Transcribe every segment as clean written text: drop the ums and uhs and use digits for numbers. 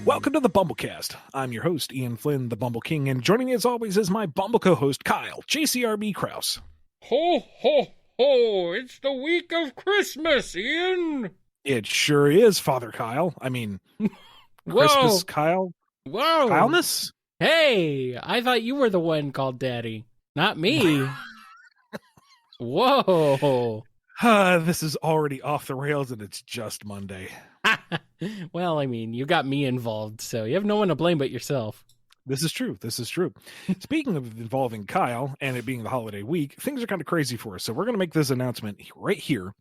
Welcome to the BumbleKast. I'm your host, Ian Flynn, the Bumble King, and joining me as always is my Bumble co-host, Kyle, JCRB Krause. Ho, ho, ho! It's the week of Christmas, Ian! It sure is, Father Kyle. I mean, Christmas Kyle? Whoa! Kyleness? Hey, I thought you were the one called Daddy, not me. Whoa! This is already off the rails and it's just Monday. Well, I mean, you got me involved, so you have no one to blame but yourself. This is true. Speaking of involving Kyle and it being the holiday week, things are kind of crazy for us. So we're going to make this announcement right here.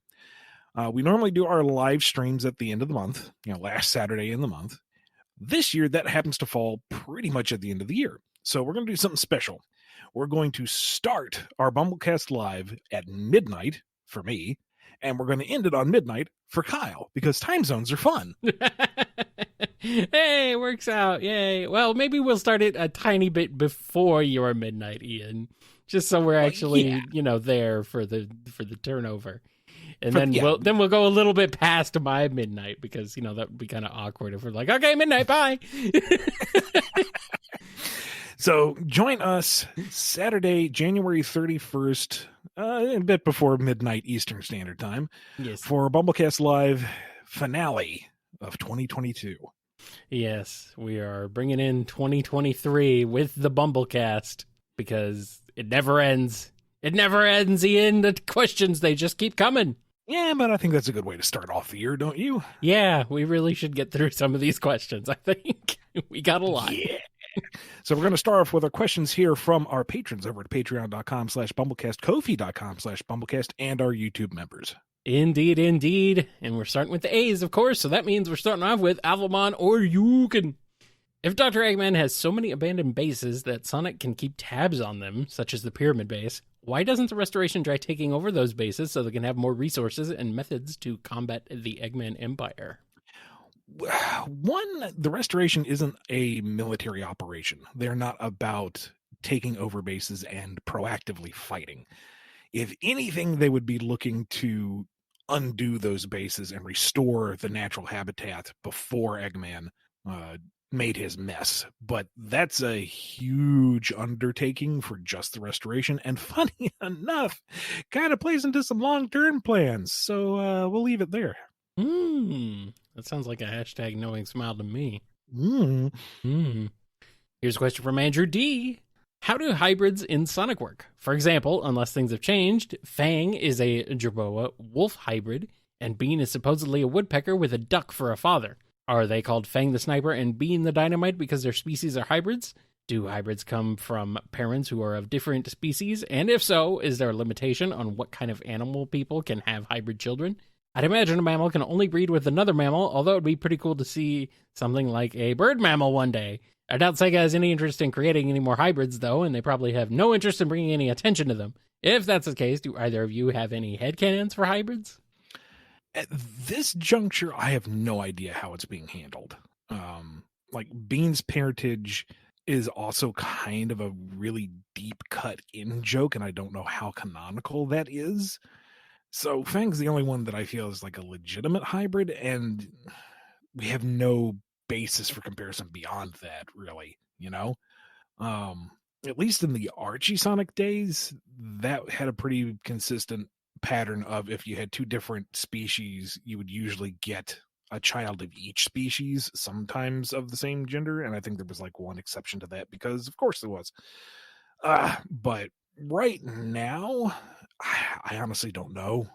We normally do our live streams at the end of the month, last Saturday in the month. This year, that happens to fall pretty much at the end of the year. So we're going to do something special. We're going to start our BumbleKast live at midnight for me, and we're going to end it on midnight for Kyle, because time zones are fun. Hey, works out. Yay. Well, maybe we'll start it a tiny bit before your midnight, Ian. Just so we're actually, there for the turnover. And then we'll go a little bit past my midnight because, that would be kind of awkward if we're like, okay, midnight, bye. So join us Saturday, January 31st, a bit before midnight Eastern Standard Time, yes, for BumbleKast Live finale of 2022. Yes, we are bringing in 2023 with the BumbleKast because it never ends. It never ends, Ian. The questions, they just keep coming. Yeah, but I think that's a good way to start off the year, don't you? Yeah, we really should get through some of these questions, I think. We got a lot. Yeah. So we're going to start off with our questions here from our patrons over at patreon.com/BumbleKast, Ko-fi.com/BumbleKast, and our YouTube members. Indeed. And we're starting with the A's, of course, so that means we're starting off with Avalmon or Yukin. If Dr. Eggman has so many abandoned bases that Sonic can keep tabs on them, such as the Pyramid Base, why doesn't the Restoration try taking over those bases so they can have more resources and methods to combat the Eggman Empire? One, the Restoration isn't a military operation. They're not about taking over bases and proactively fighting. If anything, they would be looking to undo those bases and restore the natural habitat before Eggman made his mess. But that's a huge undertaking for just the Restoration, and funny enough, kind of plays into some long-term plans. So we'll leave it there. That sounds like a hashtag knowing smile to me. Here's a question from Andrew D. How do hybrids in Sonic work? For example, unless things have changed, Fang is a Jerboa wolf hybrid, and Bean is supposedly a woodpecker with a duck for a father. Are they called Fang the Sniper and Bean the Dynamite because their species are hybrids? Do hybrids come from parents who are of different species? And if so, is there a limitation on what kind of animal people can have hybrid children? I'd imagine a mammal can only breed with another mammal, although it'd be pretty cool to see something like a bird mammal one day. I doubt Sega has any interest in creating any more hybrids, though, and they probably have no interest in bringing any attention to them. If that's the case, do either of you have any headcanons for hybrids? At this juncture, I have no idea how it's being handled. Bean's parentage is also kind of a really deep cut in joke, and I don't know how canonical that is. So Fang's the only one that I feel is like a legitimate hybrid, and we have no basis for comparison beyond that, really, At least in the Archie Sonic days, that had a pretty consistent pattern of if you had two different species, you would usually get a child of each species, sometimes of the same gender, and I think there was like one exception to that because of course there was. But right now, I honestly don't know.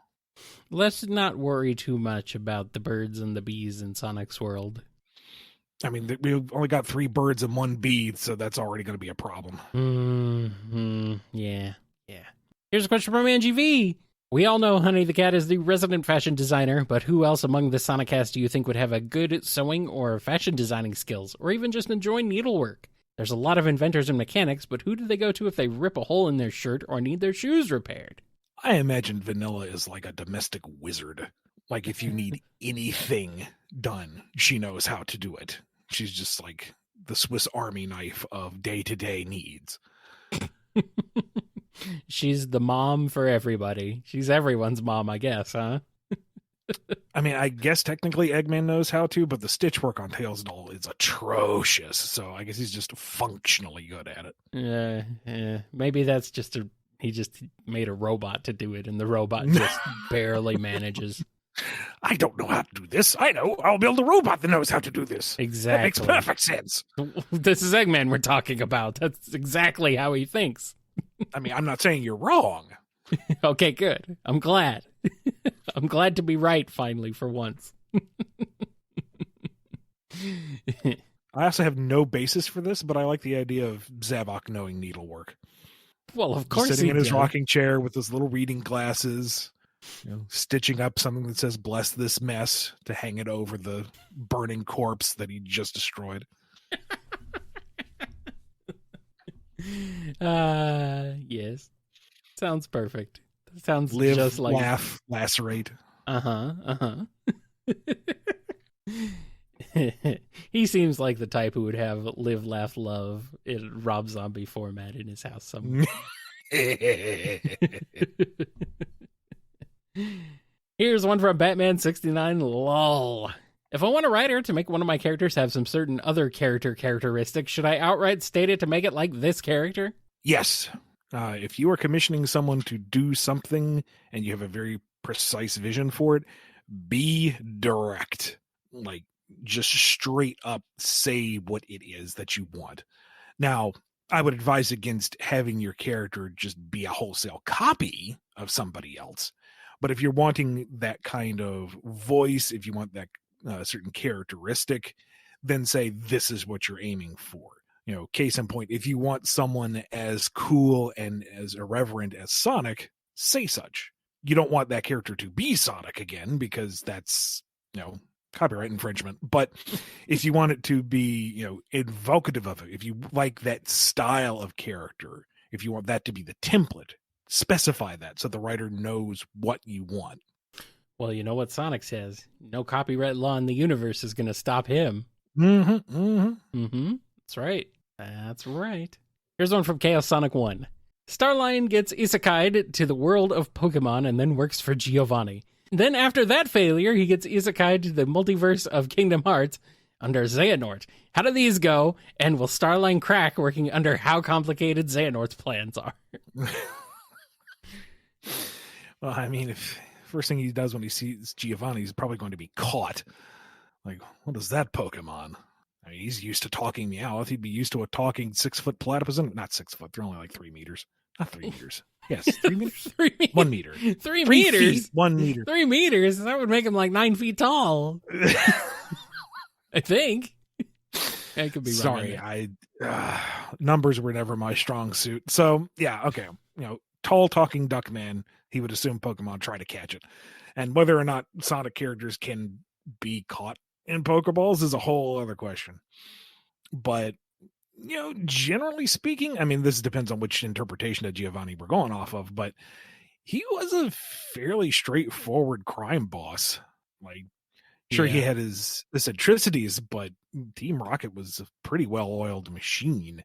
Let's not worry too much about the birds and the bees in Sonic's world. I mean, we've only got 3 birds and 1 bee, so that's already going to be a problem. Yeah. Here's a question from Angie V. We all know Honey the Cat is the resident fashion designer, but who else among the Sonic cast do you think would have a good sewing or fashion designing skills, or even just enjoy needlework? There's a lot of inventors and mechanics, but who do they go to if they rip a hole in their shirt or need their shoes repaired? I imagine Vanilla is like a domestic wizard. Like if you need anything done, she knows how to do it. She's just like the Swiss Army knife of day-to-day needs. She's the mom for everybody. She's everyone's mom, I guess, huh? I mean, I guess technically Eggman knows how to, but the stitch work on Tails' doll is atrocious. So I guess he's just functionally good at it. Yeah. Maybe that's just he just made a robot to do it, and the robot just barely manages. I don't know how to do this. I know. I'll build a robot that knows how to do this. Exactly. That makes perfect sense. This is Eggman we're talking about. That's exactly how he thinks. I mean, I'm not saying you're wrong. Okay, good. I'm glad. I'm glad to be right finally for once. I also have no basis for this, but I like the idea of Zavok knowing needlework. Well, of course, sitting in his rocking chair with his little reading glasses, stitching up something that says "Bless this mess" to hang it over the burning corpse that he just destroyed. Yes. Sounds perfect. Sounds Live, just like laugh, lacerate. He seems like the type who would have live, laugh, love in Rob Zombie format in his house somewhere. Here's one from Batman 69 lol. If I want a writer to make one of my characters have some certain other characteristics, should I outright state it to make it like this character? Yes. If you are commissioning someone to do something and you have a very precise vision for it, be direct. Like, just straight up say what it is that you want. Now, I would advise against having your character just be a wholesale copy of somebody else. But if you're wanting that kind of voice, if you want that certain characteristic, then say this is what you're aiming for. Case in point, if you want someone as cool and as irreverent as Sonic, say such. You don't want that character to be Sonic again, because that's, copyright infringement. But if you want it to be, evocative of it, if you like that style of character, if you want that to be the template, specify that so the writer knows what you want. Well, you know what Sonic says. No copyright law in the universe is going to stop him. That's right. That's right. Here's one from Chaos Sonic 1. Starline gets isekai'd to the world of Pokemon and then works for Giovanni. Then after that failure, he gets isekai'd to the multiverse of Kingdom Hearts under Xehanort. How do these go? And will Starline crack working under how complicated Xehanort's plans are? Well, I mean, if first thing he does when he sees Giovanni, he's probably going to be caught. Like, what is that Pokemon? I mean, he's used to talking Meowth. He'd be used to a talking 6-foot platypus. Not 6 foot. They're only like 3 meters. Not 3 meters. Yes, 3 meters. 1 meter. 3 meters. Feet, 1 meter. 3 meters. That would make him like 9 feet tall. I think. I could be wrong. Sorry, numbers were never my strong suit. So yeah, okay. Tall talking duck man. He would assume Pokemon try to catch it, and whether or not Sonic characters can be caught in Pokeballs is a whole other question. But generally speaking, I mean, this depends on which interpretation of Giovanni we're going off of, but he was a fairly straightforward crime boss. Like, sure, he had his eccentricities, but Team Rocket was a pretty well-oiled machine.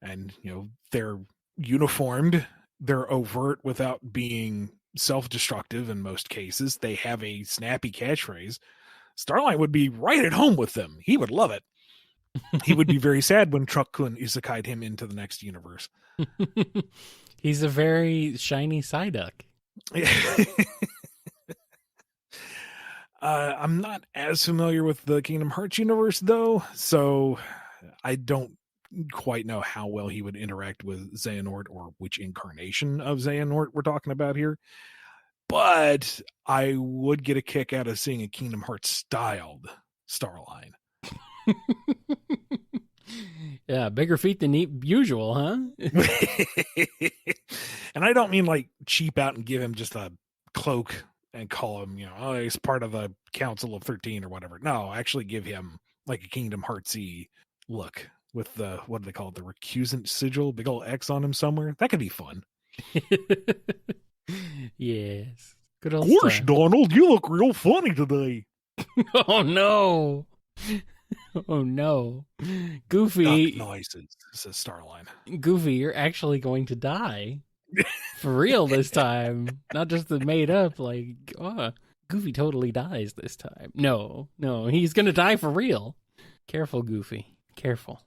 And, they're uniformed, they're overt without being self-destructive in most cases. They have a snappy catchphrase. Starline would be right at home with them. He would love it. He would be very sad when Truck-kun isekai'd him into the next universe. He's a very shiny Psyduck. I'm not as familiar with the Kingdom Hearts universe, though, so I don't quite know how well he would interact with Xehanort or which incarnation of Xehanort we're talking about here. But I would get a kick out of seeing a Kingdom Hearts styled Starline. Yeah, bigger feet than usual, huh? And I don't mean like cheap out and give him just a cloak and call him, he's part of the Council of 13 or whatever. No, actually give him like a Kingdom Heartsy look with the, what do they call it? The recusant sigil, big old X on him somewhere. That could be fun. Yes. Good old Gosh, stuff. Donald, you look real funny today. Oh no. Oh no. Goofy. Duck noises, says Starline. Goofy, you're actually going to die. For real this time. Not just the made up, like, Goofy totally dies this time. No, he's gonna die for real. Careful, Goofy. Careful.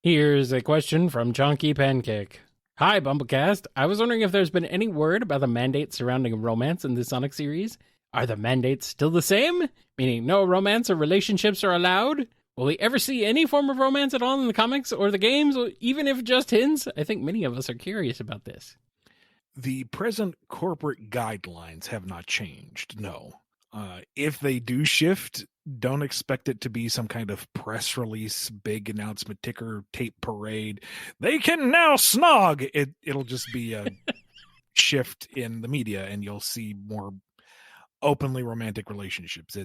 Here's a question from Chonky Pancake. Hi, BumbleKast. I was wondering if there's been any word about the mandates surrounding romance in the Sonic series. Are the mandates still the same? Meaning no romance or relationships are allowed? Will we ever see any form of romance at all in the comics or the games, even if just hints? I think many of us are curious about this. The present corporate guidelines have not changed, no. If they do shift, don't expect it to be some kind of press release, big announcement, ticker tape parade. They can now snog. It'll just be a shift in the media, and you'll see more openly romantic relationships.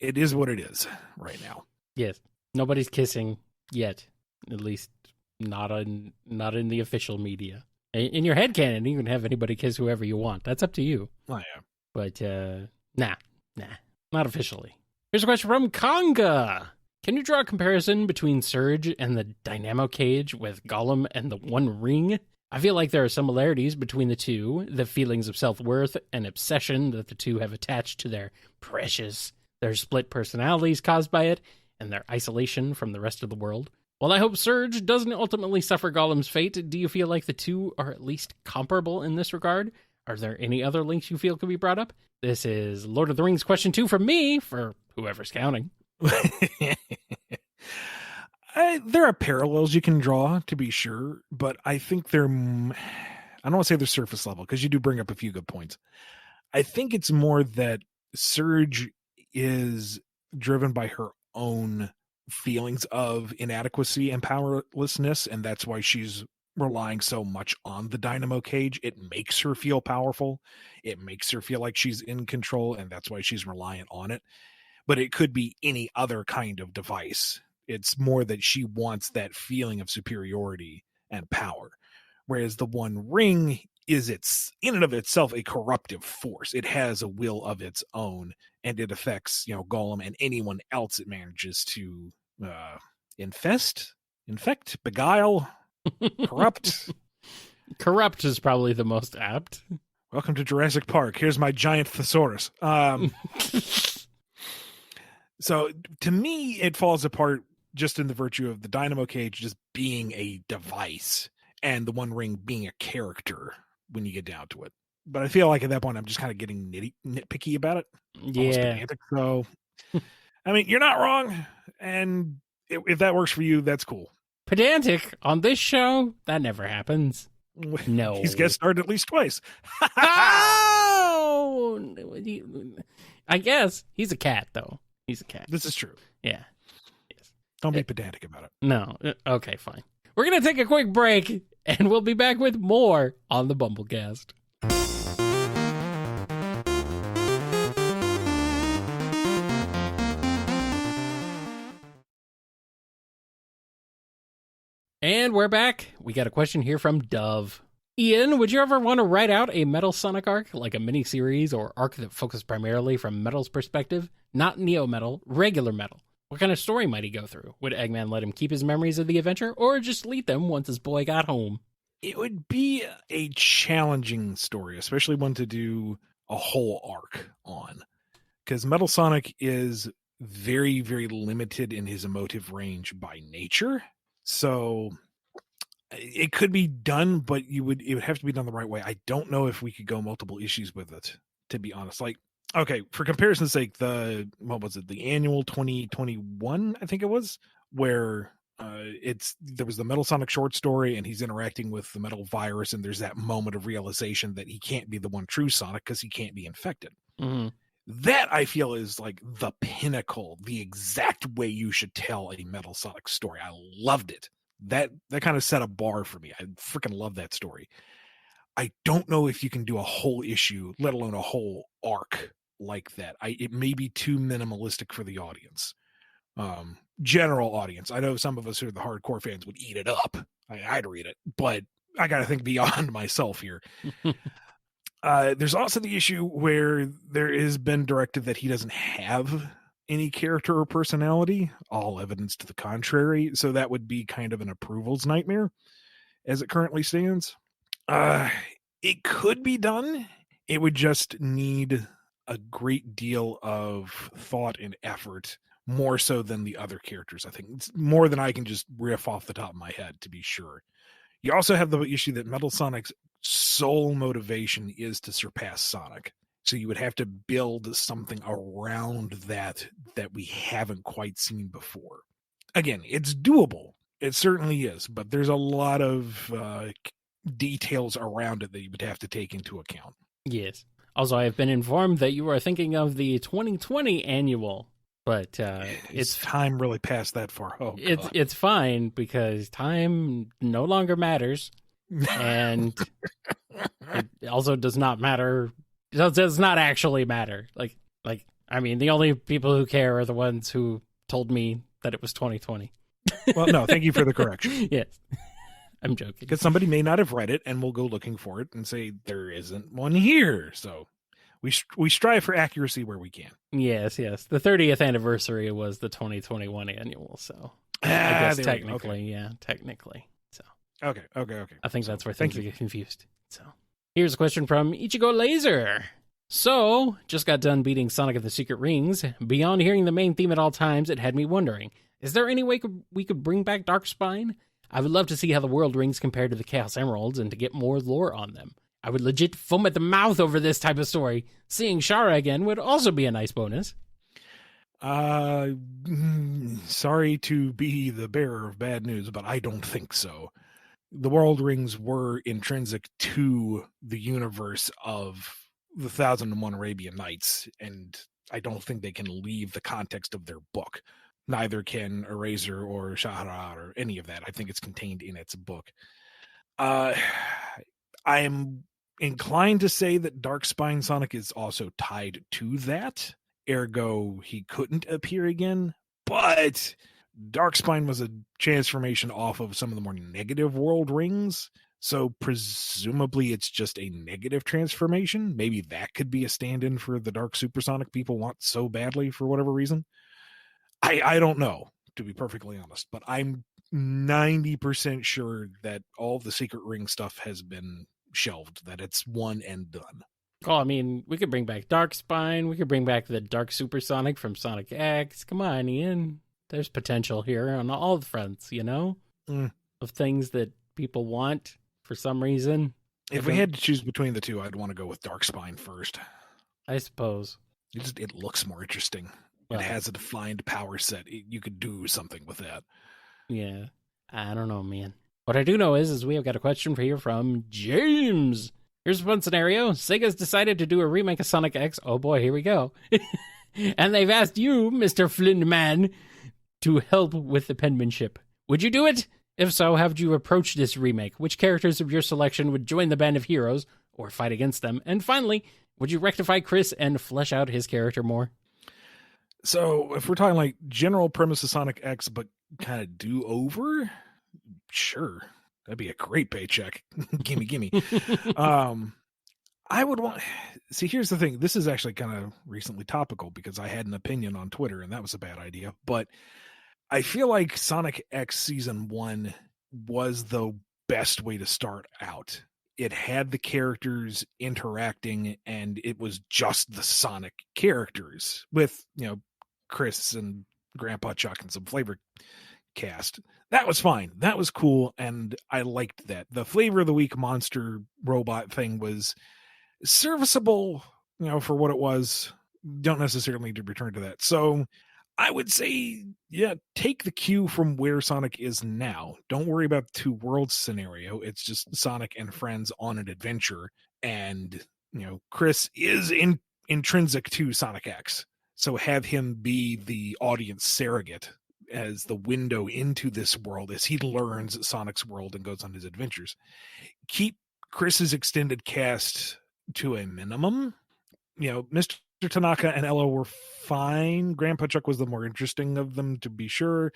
It is what it is right now. Yes, nobody's kissing yet, at least not in the official media. In your headcanon, you can have anybody kiss whoever you want. That's up to you. Oh, yeah. But, nah, not officially. Here's a question from Conga. Can you draw a comparison between Surge and the Dynamo Cage with Gollum and the One Ring? I feel like there are similarities between the two, the feelings of self-worth and obsession that the two have attached to their precious, their split personalities caused by it, and their isolation from the rest of the world. While I hope Surge doesn't ultimately suffer Gollum's fate, do you feel like the two are at least comparable in this regard? Are there any other links you feel could be brought up? This is Lord of the Rings question 2 from me, for whoever's counting. There are parallels you can draw, to be sure, but I think I don't want to say they're surface level, because you do bring up a few good points. I think it's more that Surge is driven by her own feelings of inadequacy and powerlessness, and that's why she's relying so much on the Dynamo Cage. It makes her feel powerful. It makes her feel like she's in control, and that's why she's reliant on it. But it could be any other kind of device. It's more that she wants that feeling of superiority and power. Whereas the One Ring is in and of itself a corruptive force. It has a will of its own, and it affects, Gollum and anyone else it manages to infect, beguile, corrupt. Corrupt is probably the most apt. Welcome to Jurassic Park. Here's my giant thesaurus. So to me, it falls apart just in the virtue of the Dynamo Cage just being a device and the One Ring being a character when you get down to it. But I feel like at that point, I'm just kind of getting nitpicky about it. Yeah. Pedantic. So, I mean, you're not wrong. And if that works for you, that's cool. Pedantic on this show? That never happens. No. He's guest starred at least twice. Oh! I guess. He's a cat, though. He's a cat. This is true. Yeah. Yes. Don't be pedantic about it. No. Okay, fine. We're going to take a quick break, and we'll be back with more on the BumbleKast. And we're back. We got a question here from Dove. Ian, would you ever want to write out a Metal Sonic arc, like a mini-series or arc that focused primarily from Metal's perspective? Not Neo-Metal, regular Metal. What kind of story might he go through? Would Eggman let him keep his memories of the adventure, or just delete them once his boy got home? It would be a challenging story, especially one to do a whole arc on. Because Metal Sonic is very, very limited in his emotive range by nature. So it could be done, but it would have to be done the right way. I don't know if we could go multiple issues with it, to be honest. Like, okay, for comparison's sake, the annual 2021, I think it was, where there was the Metal Sonic short story, and he's interacting with the metal virus, and there's that moment of realization that he can't be the one true Sonic because he can't be infected. Mm-hmm. That, I feel, is like the pinnacle, the exact way you should tell a Metal Sonic story. I loved it. That kind of set a bar for me. I freaking love that story. I don't know if you can do a whole issue, let alone a whole arc like that. It may be too minimalistic for the audience. General audience. I know some of us who are the hardcore fans would eat it up. I'd read it, but I got to think beyond myself here. There's also the issue where there has been directed that he doesn't have any character or personality, all evidence to the contrary. So that would be kind of an approvals nightmare as it currently stands. It could be done. It would just need a great deal of thought and effort, more so than the other characters. I think it's more than I can just riff off the top of my head, to be sure. You also have the issue that Metal Sonic's sole motivation is to surpass Sonic. So you would have to build something around that we haven't quite seen before. Again, it's doable. It certainly is, but there's a lot of details around it that you would have to take into account. Yes. Also, I have been informed that you are thinking of the 2020 annual, but it's time really past that far. Oh, it's fine because time no longer matters, and it also does not matter. It does not actually matter. Like I mean, the only people who care are the ones who told me that it was 2020. Well, no, thank you for the correction. Yes. I'm joking. Because somebody may not have read it and will go looking for it and say there isn't one here. So we strive for accuracy where we can. Yes. The 30th anniversary was the 2021 annual, so I guess technically, technically. So okay. I think that's where things get confused. So here's a question from Ichigo Laser. So, just got done beating Sonic and the Secret Rings. Beyond hearing the main theme at all times, it had me wondering, is there any way we could bring back Darkspine? I would love to see how the World Rings compare to the Chaos Emeralds and to get more lore on them. I would legit foam at the mouth over this type of story. Seeing Shara again would also be a nice bonus. Sorry to be the bearer of bad news, but I don't think so. The World Rings were intrinsic to the universe of the 1001 Arabian Nights, and I don't think they can leave the context of their book. Neither can Eraser or Shahrar or any of that. I think it's contained in its book. I am inclined to say that Darkspine Sonic is also tied to that. Ergo, he couldn't appear again. But Darkspine was a transformation off of some of the more negative World Rings. So presumably it's just a negative transformation. Maybe that could be a stand-in for the Dark Supersonic people want so badly for whatever reason. I don't know, to be perfectly honest, but I'm 90% sure that all the Secret Ring stuff has been shelved, that it's one and done. Oh, I mean, we could bring back Darkspine. We could bring back the Dark Supersonic from Sonic X. Come on, Ian. There's potential here on all the fronts, you know? Of things that people want for some reason. If we had to choose between the two, I'd want to go with Darkspine first. I suppose. It looks more interesting. It has a defined power set. You could do something with that. Yeah. I don't know, man. What I do know is we have got a question for you from James. Here's one scenario. Sega's decided to do a remake of Sonic X. Oh boy, here we go. And they've asked you, Mr. Flynn man, to help with the penmanship. Would you do it? If so, how would you approach this remake? Which characters of your selection would join the band of heroes or fight against them? And finally, would you rectify Chris and flesh out his character more? So if we're talking like general premise of Sonic X, but kind of do over, sure. That'd be a great paycheck. gimme. I would want, see, here's the thing. This is actually kind of recently topical because I had an opinion on Twitter and that was a bad idea. But I feel like Sonic X Season 1 was the best way to start out. It had the characters interacting and it was just the Sonic characters with, Chris and Grandpa Chuck and some flavor cast. That was fine. That was cool. And I liked that. The flavor of the week monster robot thing was serviceable, for what it was. Don't necessarily need to return to that. So I would say, take the cue from where Sonic is now. Don't worry about the two worlds scenario. It's just Sonic and friends on an adventure. And, Chris is intrinsic to Sonic X. So have him be the audience surrogate as the window into this world as he learns Sonic's world and goes on his adventures. Keep Chris's extended cast to a minimum. Mr. Tanaka and Ella were fine. Grandpa Chuck was the more interesting of them, to be sure.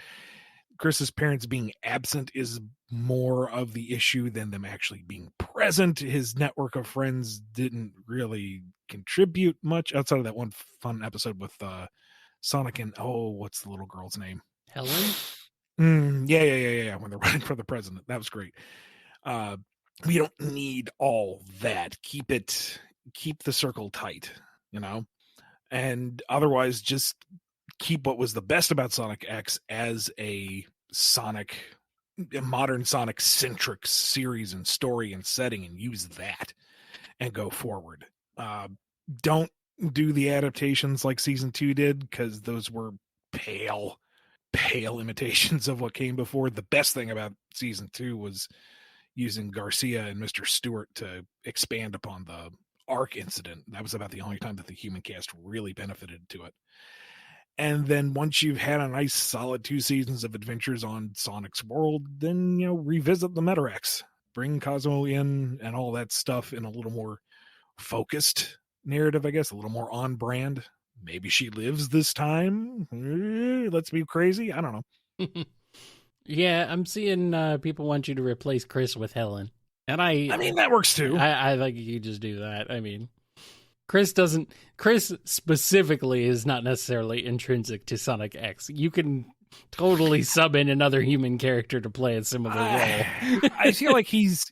Chris's parents being absent is more of the issue than them actually being present. His network of friends didn't really contribute much outside of that one fun episode with Sonic and, what's the little girl's name? Helen? Yeah. When they're running for the president. That was great. We don't need all that. Keep the circle tight, and otherwise just keep what was the best about Sonic X as a modern Sonic centric series and story and setting, and use that and go forward. Don't do the adaptations like season 2 did, because those were pale imitations of what came before. The best thing about season 2 was using Garcia and Mr. Stewart to expand upon the Ark incident. That was about the only time that the human cast really benefited to it. And then once you've had a nice solid 2 seasons of adventures on Sonic's world, then, revisit the Metarex, bring Cosmo in and all that stuff in a little more focused narrative, I guess, a little more on brand. Maybe she lives this time. Let's be crazy. I don't know. Yeah, I'm seeing people want you to replace Chris with Helen. And I mean, that works too. I think you just do that. I mean, Chris specifically is not necessarily intrinsic to Sonic X. You can totally sub in another human character to play a similar role. I feel like he's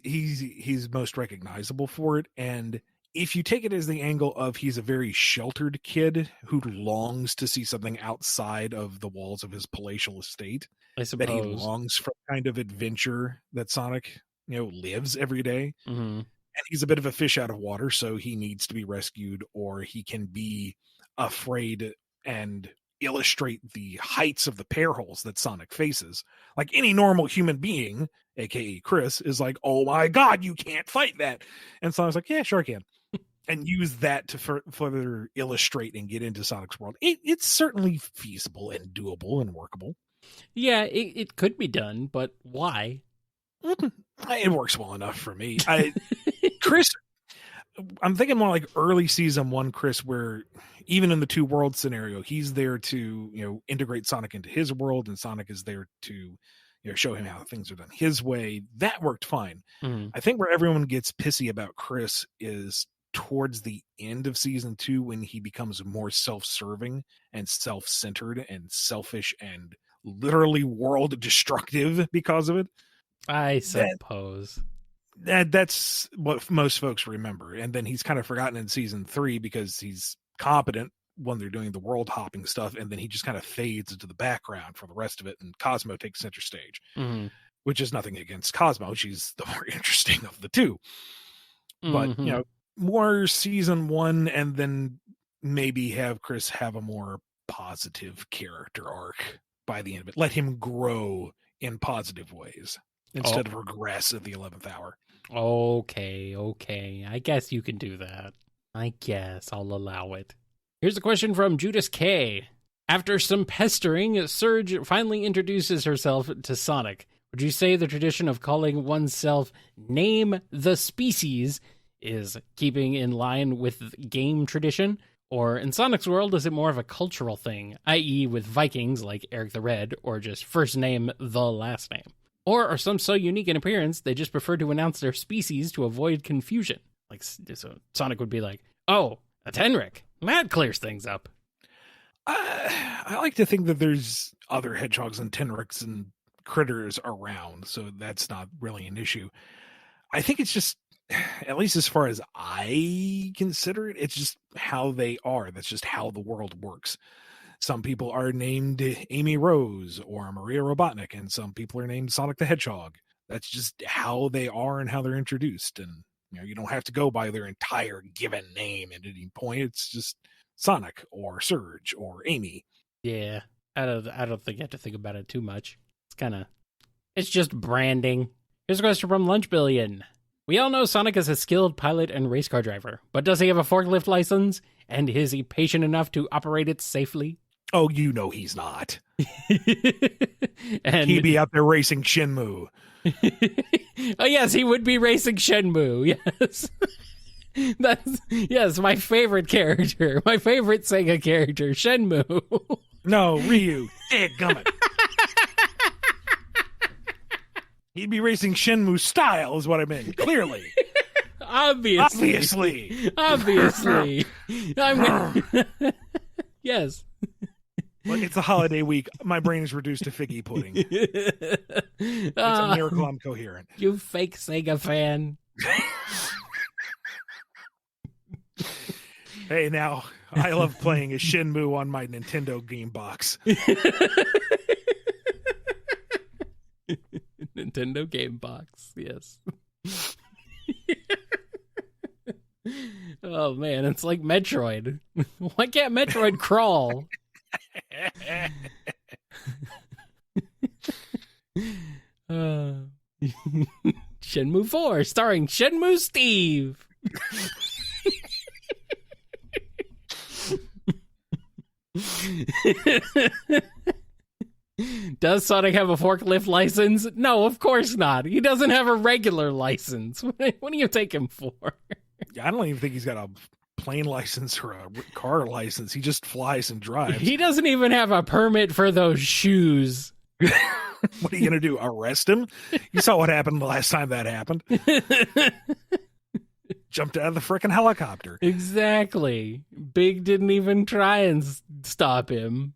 most recognizable for it, and if you take it as the angle of he's a very sheltered kid who longs to see something outside of the walls of his palatial estate, I suppose that he longs for the kind of adventure that Sonic, lives every day. Mm-hmm. And he's a bit of a fish out of water, so he needs to be rescued, or he can be afraid and illustrate the heights of the perils that Sonic faces. Like any normal human being, aka Chris, is like, oh my god, you can't fight that. And Sonic's like, yeah, sure I can. And use that to further illustrate and get into Sonic's world. It's certainly feasible and doable and workable. Yeah, it could be done, but why? It works well enough for me. Chris, I'm thinking more like early season 1 Chris, where even in the 2 world scenario, he's there to, integrate Sonic into his world, and Sonic is there to, show him how things are done his way. That worked fine. Mm-hmm. I think where everyone gets pissy about Chris is towards the end of season 2, when he becomes more self-serving and self-centered and selfish and literally world destructive because of it. I suppose that's what most folks remember. And then he's kind of forgotten in season 3 because he's competent when they're doing the world hopping stuff, and then he just kind of fades into the background for the rest of it, and Cosmo takes center stage. Mm-hmm. Which is nothing against Cosmo. She's the more interesting of the 2. But, Mm-hmm. More season 1, and then maybe have Chris have a more positive character arc by the end of it. Let him grow in positive ways instead of regress at the 11th hour. Okay. I guess you can do that. I guess I'll allow it. Here's a question from Judas K. After some pestering, Surge finally introduces herself to Sonic. Would you say the tradition of calling oneself Name the Species is keeping in line with game tradition? Or in Sonic's world, is it more of a cultural thing, i.e. with Vikings like Eric the Red, or just first name, the last name? Or are some so unique in appearance, they just prefer to announce their species to avoid confusion? Like, so Sonic would be like, oh, a Tenric. That clears things up. I like to think that there's other hedgehogs and Tenrics and critters around, so that's not really an issue. I think it's just, at least as far as I consider it, it's just how they are. That's just how the world works. Some people are named Amy Rose or Maria Robotnik, and some people are named Sonic the Hedgehog. That's just how they are and how they're introduced. And you don't have to go by their entire given name at any point. It's just Sonic or Surge or Amy. Yeah, I don't think you have to think about it too much. It's just branding. Here's a question from Lunch Billion. We all know Sonic is a skilled pilot and race car driver, but does he have a forklift license? And is he patient enough to operate it safely? Oh, he's not. And he'd be out there racing Shenmue. Oh, yes, he would be racing Shenmue. Yes. Yes, my favorite character. My favorite Sega character, Shenmue. No, Ryu. Gummit. He'd be racing Shenmue style is what I meant. Clearly. Obviously. Yes. Well, it's a holiday week. My brain is reduced to figgy pudding. It's a miracle I'm coherent. You fake Sega fan. Hey, now, I love playing a Shenmue on my Nintendo game box. Nintendo Game Box, yes. Oh man, it's like Metroid. Why can't Metroid crawl? Shenmue 4, starring Shenmue Steve. Does Sonic have a forklift license? No, of course not. He doesn't have a regular license. What do you take him for? I don't even think he's got a plane license or a car license. He just flies and drives. He doesn't even have a permit for those shoes. What are you going to do? Arrest him? You saw what happened the last time that happened. Jumped out of the frickin' helicopter. Exactly. Big didn't even try and stop him.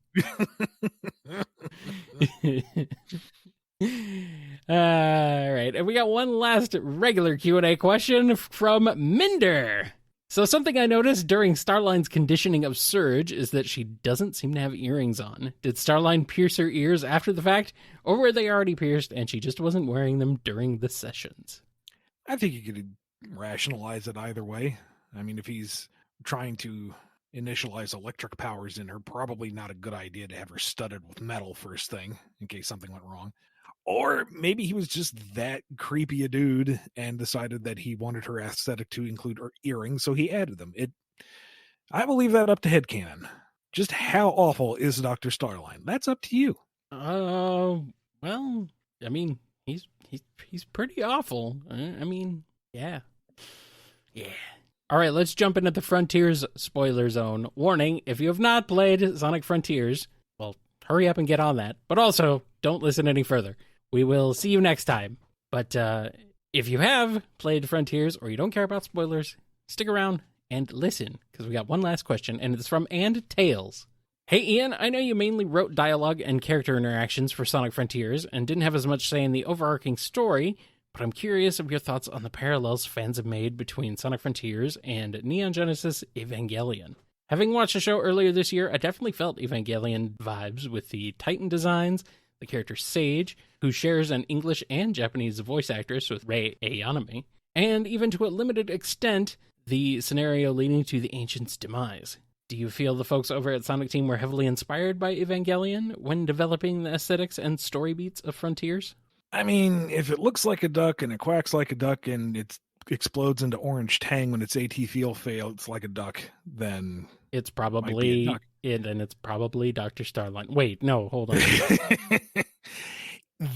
All right, and we got one last regular Q&A question from Minder. So something I noticed during Starline's conditioning of Surge is that she doesn't seem to have earrings on. Did Starline pierce her ears after the fact, or were they already pierced and she just wasn't wearing them during the sessions? I think you could rationalize it either way. I mean, if he's trying to initialize electric powers in her, probably not a good idea to have her studded with metal first thing in case something went wrong. Or maybe he was just that creepy a dude and decided that he wanted her aesthetic to include her earrings, so he added them. I will leave that up to headcanon. Just how awful is Dr. Starline? That's up to you. Well, I mean, he's pretty awful. I mean, yeah. All right, let's jump into the Frontiers spoiler zone. Warning, if you have not played Sonic Frontiers, well, hurry up and get on that. But also, don't listen any further. We will see you next time. But if you have played Frontiers or you don't care about spoilers, stick around and listen, because we got one last question, and it's from And Tails. Hey, Ian, I know you mainly wrote dialogue and character interactions for Sonic Frontiers and didn't have as much say in the overarching story, but I'm curious of your thoughts on the parallels fans have made between Sonic Frontiers and Neon Genesis Evangelion. Having watched the show earlier this year, I definitely felt Evangelion vibes with the Titan designs, the character Sage, who shares an English and Japanese voice actress with Rei Ayanami, and even to a limited extent, the scenario leading to the Ancient's demise. Do you feel the folks over at Sonic Team were heavily inspired by Evangelion when developing the aesthetics and story beats of Frontiers? I mean, if it looks like a duck and it quacks like a duck and it explodes into orange tang when its AT field fails like a duck, then it's probably and it's probably Dr. Starline. Wait, no, hold on.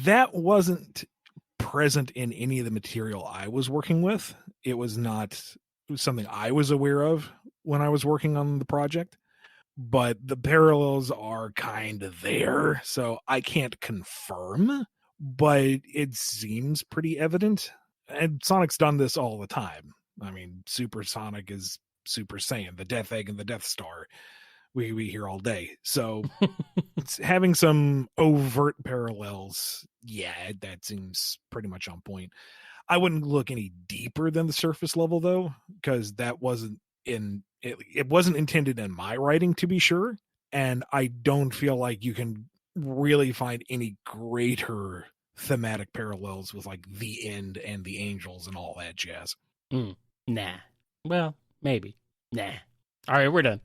That wasn't present in any of the material I was working with. It was something I was aware of when I was working on the project, but the parallels are kind of there, so I can't confirm, but it seems pretty evident. And Sonic's done this all the time. I mean, Super Sonic is Super Saiyan, the Death Egg and the Death Star. We hear all day. So it's having some overt parallels, yeah, that seems pretty much on point. I wouldn't look any deeper than the surface level, though, because that wasn't it wasn't intended in my writing, to be sure. And I don't feel like you can really find any greater thematic parallels with like the end and the angels and all that jazz. Nah. Well, maybe. Nah. All right, we're done.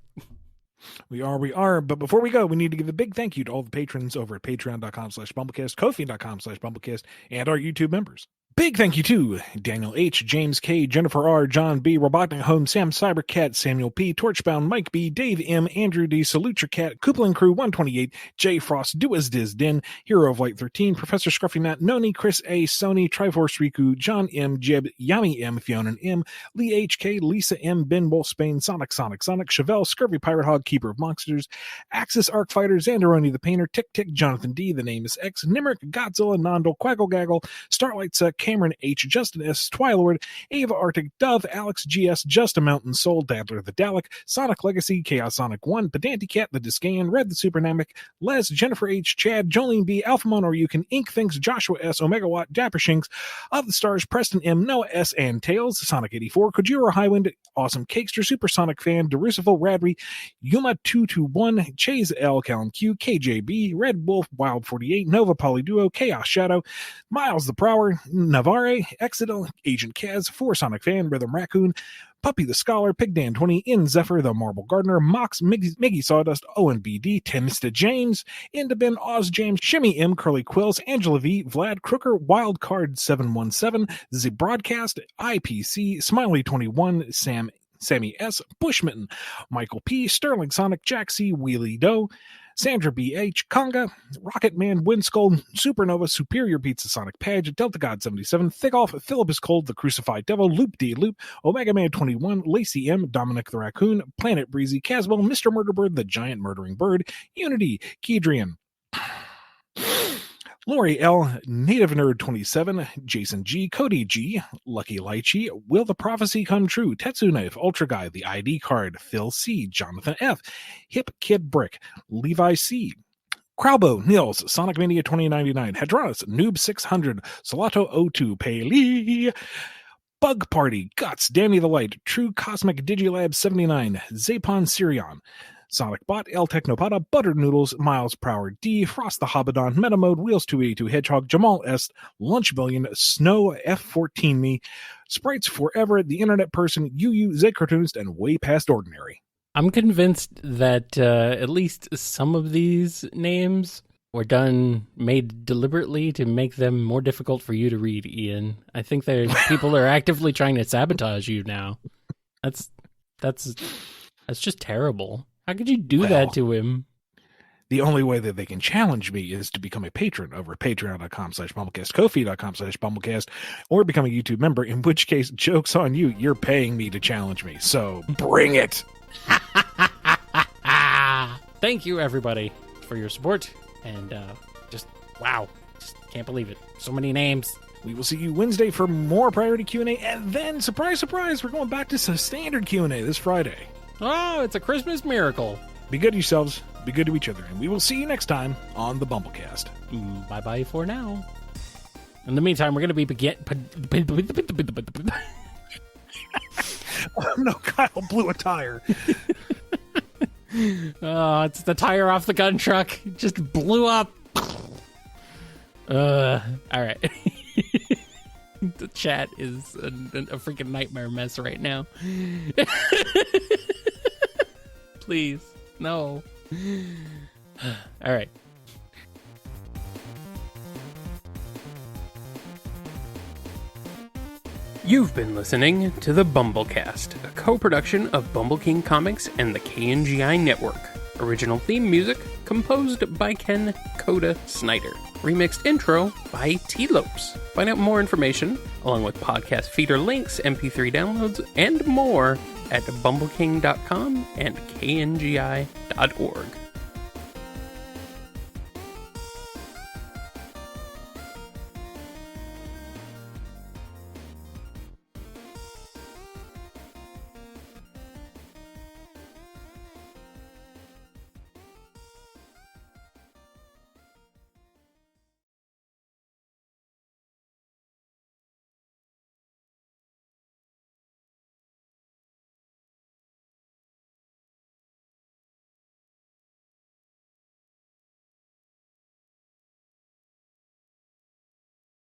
We are. But before we go, we need to give a big thank you to all the patrons over at patreon.com/BumbleKast, Ko-fi.com/BumbleKast, and our YouTube members. Big thank you to Daniel H., James K., Jennifer R., John B., Robotnik Holmes, Sam Cybercat, Samuel P., Torchbound, Mike B., Dave M., Andrew D., Salute Your Cat, Coupling Crew 128, Jay Frost, Do As Diz Din, Hero of Light 13, Professor Scruffy Matt, Noni, Chris A., Sony, Triforce Riku, John M., Jeb, Yami M., Fiona M., Lee H.K., Lisa M., Ben Wolfsbane, Sonic, Chevelle, Scurvy Pirate Hog, Keeper of Monsters, Axis Arc Fighter, Xanderoni the Painter, Tick Tick, Jonathan D., The Name is X, Nimerick, Godzilla, Nondle, Quaggle Gaggle, Starlight Set, Cameron H., Justin S., Twilord, Ava Arctic, Dove, Alex GS, Just a Mountain Soul, Dabbler the Dalek, Sonic Legacy, Chaos Sonic 1, Pedanti Cat, The Discan, Red the Supernamic, Les, Jennifer H., Chad, Jolene B., Alpha Mono Ryukin, Ink Thinks, Joshua S., Omega Watt, Dapper Shinks, Of the Stars, Preston M., Noah S., and Tails, Sonic 84, Kojiro Highwind, Awesome Cakester, Supersonic Fan, Derusiful Radry, Yuma221, Chase L, Callan Q, KJB, Red Wolf, Wild 48, Nova Polyduo, Chaos Shadow, Miles the Prower, Navarre, Exidel, Agent Kaz, Four Sonic Fan, Rhythm Raccoon, Puppy the Scholar, Pigdan 20, In Zephyr, The Marble Gardener, Mox, Miggy Sawdust, ONBD, Tenista James, Indabin, Oz James, Shimmy M, Curly Quills, Angela V, Vlad Crooker, Wildcard 717, Z Broadcast, IPC, Smiley 21, Sammy S, Bushmitten, Michael P, Sterling Sonic, Jack C, Wheelie Doe, Sandra B.H., Conga, Rocketman, Windskull, Supernova, Superior Pizza Sonic Page, Delta God 77, Thickoff, Philippus Cold, The Crucified Devil, Loop D Loop, Omega Man 21, Lacey M, Dominic the Raccoon, Planet Breezy, Caswell, Mr. Murderbird, The Giant Murdering Bird, Unity, Kedrian, Lori L, Native Nerd 27, Jason G, Cody G, Lucky Lychee, Will the Prophecy Come True, Tetsu Knife, Ultra Guy, The ID Card, Phil C, Jonathan F, Hip Kid Brick, Levi C, Crowbo, Nils, Sonic Mania 2099, Hadronis, Noob 600, Salato 02, Paley, Bug Party, Guts, Danny the Light, True Cosmic Digilab 79, Zapon Sirion, Sonic Bot, El Technopada, Buttered Noodles, Miles Prower D, Frost the Hobbadon, Metamode, Wheels 282, Hedgehog, Jamal S, Lunch Billion, Snow F14 Me, Sprites Forever, The Internet Person, UU, Z Cartoonist, and Way Past Ordinary. I'm convinced that at least some of these names were made deliberately to make them more difficult for you to read, Ian. I think people are actively trying to sabotage you now. That's just terrible. How could you do that to him? The only way that they can challenge me is to become a patron over at patreon.com/BumbleKast, Ko-fi.com/BumbleKast, or become a YouTube member, in which case, joke's on you. You're paying me to challenge me. So bring it. Thank you, everybody, for your support. And wow. Just can't believe it. So many names. We will see you Wednesday for more Priority Q&A, and then, surprise, surprise, we're going back to some standard Q&A this Friday. Oh, it's a Christmas miracle. Be good to yourselves, be good to each other, and we will see you next time on the BumbleKast. Bye-bye for now. In the meantime, we're going to be Oh, no, Kyle blew a tire. Oh, it's the tire off the gun truck. It just blew up. All right. The chat is a freaking nightmare mess right now. Please, no. All right. You've been listening to the BumbleKast, a co-production of Bumble King Comics and the KNGI Network. Original theme music composed by Ken Coda Snyder. Remixed intro by T-Lopes. Find out more information, along with podcast feeder links, MP3 downloads, and more at bumbleking.com and kngi.org.